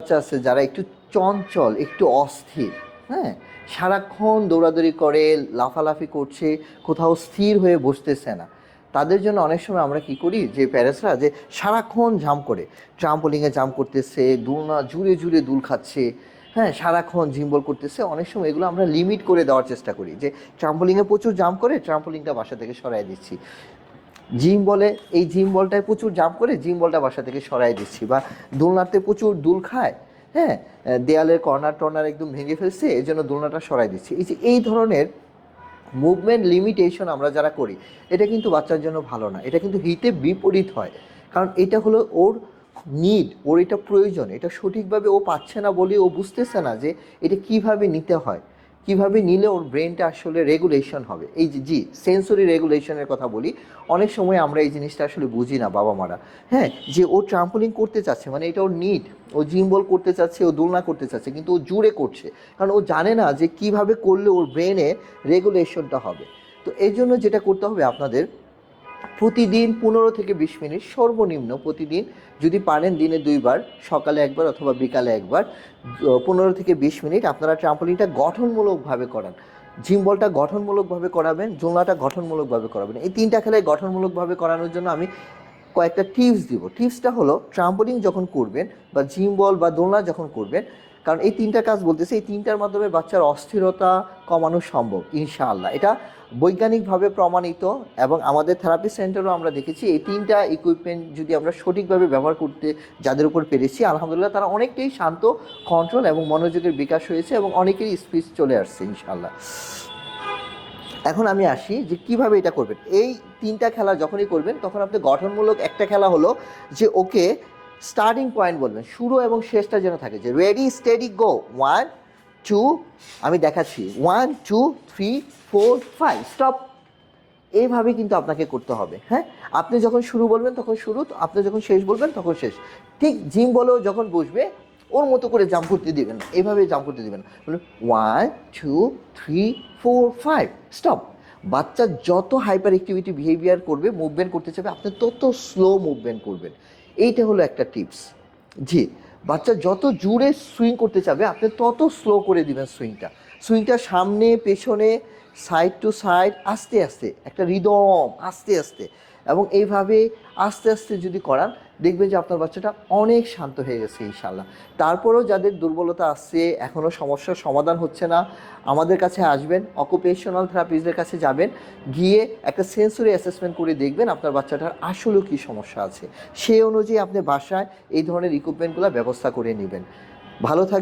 বাচ্চা আছে যারা একটু চঞ্চল, একটু অস্থির, হ্যাঁ, সারাক্ষণ দৌড়াদৌড়ি করে, লাফালাফি করছে, কোথাও স্থির হয়ে বসতেছে না, তাদের জন্য অনেক সময় আমরা কি করি যে প্যারেন্টসরা যে সারাক্ষণ জাম্প করে, ট্রাম্পোলিংয়ে জাম্প করতেছে, দোলনা জুড়ে জুড়ে দুল খাচ্ছে, হ্যাঁ, সারাক্ষণ জিম্বল করতেছে, অনেক সময় এগুলো আমরা লিমিট করে দেওয়ার চেষ্টা করি যে ট্রাম্পোলিংয়ে প্রচুর জাম্প করে ট্রাম্পোলিংটা বাসা থেকে সরাই দিচ্ছি, জিম বলে এই জিম বলটায় প্রচুর জাম্প করে জিম বলটা বাসা থেকে সরাই দিচ্ছি, বা দোলনাতে প্রচুর দুল খায়, হ্যাঁ, দেয়ালের কর্নার টর্নার একদম ভেঙে ফেলছে, এই জন্য দোলনাটা সরাই দিচ্ছি। এই যে এই ধরনের মুভমেন্ট লিমিটেশন আমরা যারা করি, এটা কিন্তু বাচ্চার জন্য ভালো না, এটা কিন্তু হিতে বিপরীত হয়। কারণ এটা হলো ওর নিড, ওর এটা প্রয়োজন, এটা সঠিকভাবে ও পাচ্ছে না বলে ও বুঝতেছে না যে এটা কিভাবে নিতে হয়, কিভাবে নিলে ওর ব্রেনটা আসলে রেগুলেশন হবে। এই যে সেন্সরি রেগুলেশনের কথা বলি, অনেক সময় আমরা এই জিনিসটা আসলে বুঝি না বাবা মারা, হ্যাঁ, যে ও ট্রাম্পোলিং করতে চাচ্ছে মানে এটা ওর নিড, ও জিম বল করতে চাচ্ছে, ও দোলনা করতে চাচ্ছে, কিন্তু ও জুড়ে করছে, কারণ ও জানে না যে কিভাবে করলে ওর ব্রেনে রেগুলেশনটা হবে। তো এই জন্য যেটা করতে হবে আপনাদের, প্রতিদিন 15 থেকে 20 মিনিট সর্বনিম্ন, প্রতিদিন যদি পারেন দিনে 2 বার, সকালে একবার অথবা বিকালে একবার, 15 থেকে 20 মিনিট আপনারা ট্রাম্পোলিনটা গঠনমূলকভাবে করান, জিম বলটা গঠনমূলকভাবে করাবেন, জোলনাটা গঠনমূলকভাবে করাবেন। এই 3টা খেলায় গঠনমূলকভাবে করানোর জন্য আমি কয়েকটা টিপস দিব। টিপসটা হলো, ট্রাম্পোলিন যখন করবেন বা জিম বল বা দোলনা যখন করবেন, কারণ এই 3টা কাজ বলতেছে, এই 3টার মাধ্যমে বাচ্চার অস্থিরতা কমানো সম্ভব ইনশাআল্লাহ, এটা বৈজ্ঞানিকভাবে প্রমাণিত, এবং আমাদের থেরাপি সেন্টারও আমরা দেখেছি এই 3টা ইকুইপমেন্ট যদি আমরা সঠিকভাবে ব্যবহার করতে যাদের উপর পেরেছি, আলহামদুলিল্লাহ তারা অনেকটাই শান্ত, কন্ট্রোল এবং মনোযোগের বিকাশ হয়েছে, এবং অনেকেরই স্পিচ চলে আসছে ইনশাআল্লাহ। এখন আমি আসি যে কিভাবে এটা করবেন। এই 3টা খেলা যখনই করবেন তখন আপনি গঠনমূলক একটা খেলা হলো যে ওকে স্টার্টিং পয়েন্ট বলবেন, শুরু এবং শেষটা যেন থাকে, যে রেডি স্টেডি গো, 1 2, আমি দেখাচ্ছি 1 2 3 4 5 স্টপ, এইভাবে কিন্তু আপনাকে করতে হবে, হ্যাঁ, আপনি যখন শুরু বলবেন তখন শুরু, আপনি যখন শেষ বলবেন তখন শেষ। ঠিক জিম বলেও যখন বসবে ওর মতো করে জাম্প করতে দিবেন না, এইভাবে জাম্প করতে দিবেন না, বলুন 1 2 3 4 5 স্টপ। বাচ্চা যত হাইপার অ্যাক্টিভিটি বিহেভিয়ার করবে, মুভমেন্ট করতে চাইবে, আপনি তত স্লো মুভমেন্ট করবেন, এইটা হলো একটা টিপস। জি, বাচ্চা যত জোরে সুইং করতে চাবে আপনি তত স্লো করে দিবেন সুইংটা, সুইংটা সামনে পেছনে সাইড টু সাইড, আস্তে আস্তে একটা রিদম, আস্তে আস্তে, এবং এইভাবে আস্তে আস্তে যদি করান, দেখবেন যে আপনার বাচ্চাটা অনেক শান্ত হয়ে গেছে ইনশাল্লাহ। তারপরেও যাদের দুর্বলতা আসছে, এখনও সমস্যার সমাধান হচ্ছে না, আমাদের কাছে আসবেন, অকুপেশনাল থেরাপিস্টদের কাছে যাবেন, গিয়ে একটা সেন্সরি অ্যাসেসমেন্ট করে দেখবেন আপনার বাচ্চাটার আসলেও কী সমস্যা আছে, সেই অনুযায়ী আপনি বাসায় এই ধরনের ইকুইপমেন্টগুলো ব্যবস্থা করে নেবেন। ভালো থাকবেন।